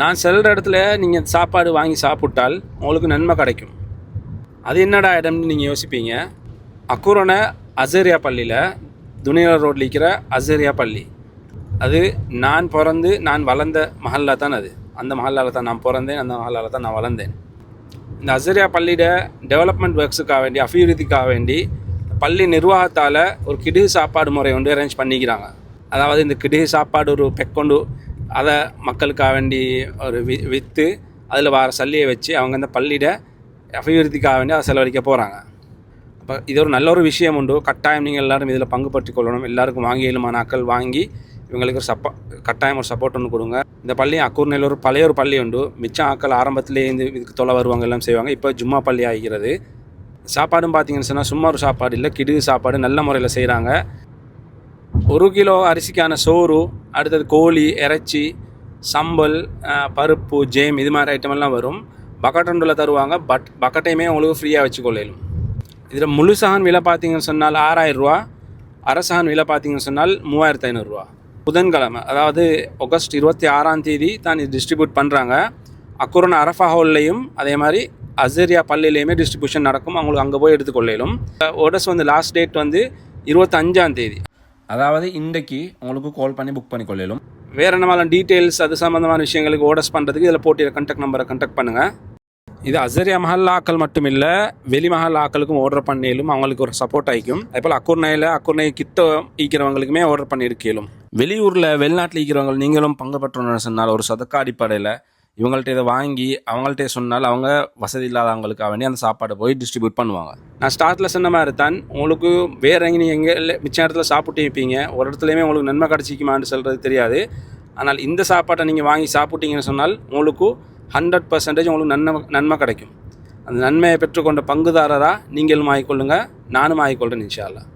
நான் செல்கிற இடத்துல நீங்கள் சாப்பாடு வாங்கி சாப்பிட்டால் உங்களுக்கு நன்மை கிடைக்கும். அது என்னடா இடம்னு நீங்கள் யோசிப்பீங்க. அக்குரண அசேரியா பள்ளியில் துனியா ரோட்டில் இருக்கிற அசேரியா பள்ளி. அது நான் வளர்ந்த மஹல்லா தான். அது அந்த மஹல்லாவில் தான் நான் பிறந்தேன், அந்த மஹல்லாவில் தான் நான் வளர்ந்தேன். இந்த அசேரியா பள்ளியோட டெவலப்மெண்ட் ஒர்க்ஸுக்காக வேண்டி, அபிவிருத்திக்காக வேண்டி பள்ளி நிர்வாகத்தால் ஒரு கிடுகு சாப்பாடு முறை வந்து அரேஞ்ச் பண்ணிக்கிறாங்க. அதாவது இந்த கிடுகு சாப்பாடு ஒரு பெக்கொண்டு அதை மக்களுக்காக வேண்டி ஒரு விற்று அதில் வர சல்லியை வச்சு அவங்க அந்த பள்ளியோட அபிவிருத்திக்காக வேண்டி அதை செலவழிக்க போகிறாங்க. அப்போ இது ஒரு நல்ல ஒரு விஷயம் உண்டு. கட்டாயம் நீங்கள் எல்லோரும் இதில் பங்கு பற்றி கொள்ளணும். எல்லாருக்கும் வாங்கி இயலுமான ஆக்கள் வாங்கி இவங்களுக்கு ஒரு கட்டாயம் ஒரு சப்போர்ட் ஒன்று கொடுங்க. இந்த பள்ளி அக்கூர்நேயில் ஒரு பழைய ஒரு பள்ளி உண்டு. மிச்சம் ஆக்கள் ஆரம்பத்திலே இந்த இதுக்கு தொலை வருவாங்க, எல்லாம் செய்வாங்க. இப்போ ஜும்மா பள்ளி ஆகிறது. சாப்பாடும் பார்த்தீங்கன்னு சொன்னால் சும்மா ஒரு சாப்பாடு இல்லை, கிடுகு சாப்பாடு நல்ல முறையில் செய்கிறாங்க. 1 கிலோ அரிசிக்கான சோறு, அடுத்தது கோழி, இறைச்சி, சம்பல், பருப்பு, ஜேம், இது மாதிரி ஐட்டமெல்லாம் வரும். பக்கெட்டொண்டில் தருவாங்க. பக்கெட்டையுமே உங்களுக்கு ஃப்ரீயாக வச்சுக்கொள்ளும். இதில் முழு சகான் விலை பார்த்தீங்கன்னு சொன்னால் 6000 ரூபா, அரசான் விலை பார்த்தீங்கன்னு சொன்னால் 3500 ரூபா. புதன்கிழமை, அதாவது ஆகஸ்ட் 26ஆம் தேதி தான் இது டிஸ்ட்ரிபியூட் பண்ணுறாங்க. அக்குரண அரஃபா ஹால்லையும் அதே மாதிரி அசேரியா பள்ளியிலையுமே டிஸ்ட்ரிபியூஷன் நடக்கும். அவங்களுக்கு அங்கே போய் எடுத்துக்கொள்ளும். ஆர்டர்ஸ் வந்து லாஸ்ட் டேட் வந்து 25ஆம் தேதி, அதாவது இன்றைக்கு உங்களுக்கு கால் பண்ணி புக் பண்ணிக்கொள்ளும். வேறு என்ன மாதிரி டீட்டெயில்ஸ் அது சம்மந்தமான விஷயங்களுக்கு ஆர்டர்ஸ் பண்ணுறதுக்கு இதில் போட்டிய கான்டாக்ட் நம்பரை கான்டாக்ட் பண்ணுங்கள். இது அசேரியா மஹல்லா ஆக்கள் மட்டும் இல்லை, வெளி மஹல்லா ஆக்களுக்கும் ஆர்டர் பண்ணிலும் அவங்களுக்கு ஒரு சப்போர்ட் ஆகிக்கும். அதேபோல் அக்குர்ணை கிட்ட ஈக்கிறவங்களுக்குமே ஆர்டர் பண்ணியிருக்கலும். வெளியூரில் வெளிநாட்டில் ஈக்கிறவங்க நீங்களும் பங்கு பெற்றோன்னு சொன்னால் ஒரு சதக்கா அடிப்படையில் இவங்கள்ட்ட இதை வாங்கி அவங்கள்ட்ட சொன்னால் அவங்க வசதி இல்லாதவங்களுக்காக வேண்டி அந்த சாப்பாடை போய் டிஸ்ட்ரிபியூட் பண்ணுவாங்க. நான் ஸ்டார்ட்டில் சொன்ன மாதிரி தான், உங்களுக்கு வேறு எங்கே நீங்கள் மிச்ச இடத்துல சாப்பிட்டு வைப்பீங்க, ஒரு இடத்துலையுமே உங்களுக்கு நன்மை கிடச்சிக்குமான்னு சொல்கிறது தெரியாது. ஆனால் இந்த சாப்பாட்டை நீங்கள் வாங்கி சாப்பிட்டீங்கன்னு சொன்னால் உங்களுக்கு 100% உங்களுக்கு நன்மை கிடைக்கும். அந்த நன்மையை பெற்றுக்கொண்ட பங்குதாரராக நீங்களும் ஆகிக்கொள்ளுங்கள், நானும் ஆகிக்கொள்கிறேன் இன்ஷா அல்லாஹ்.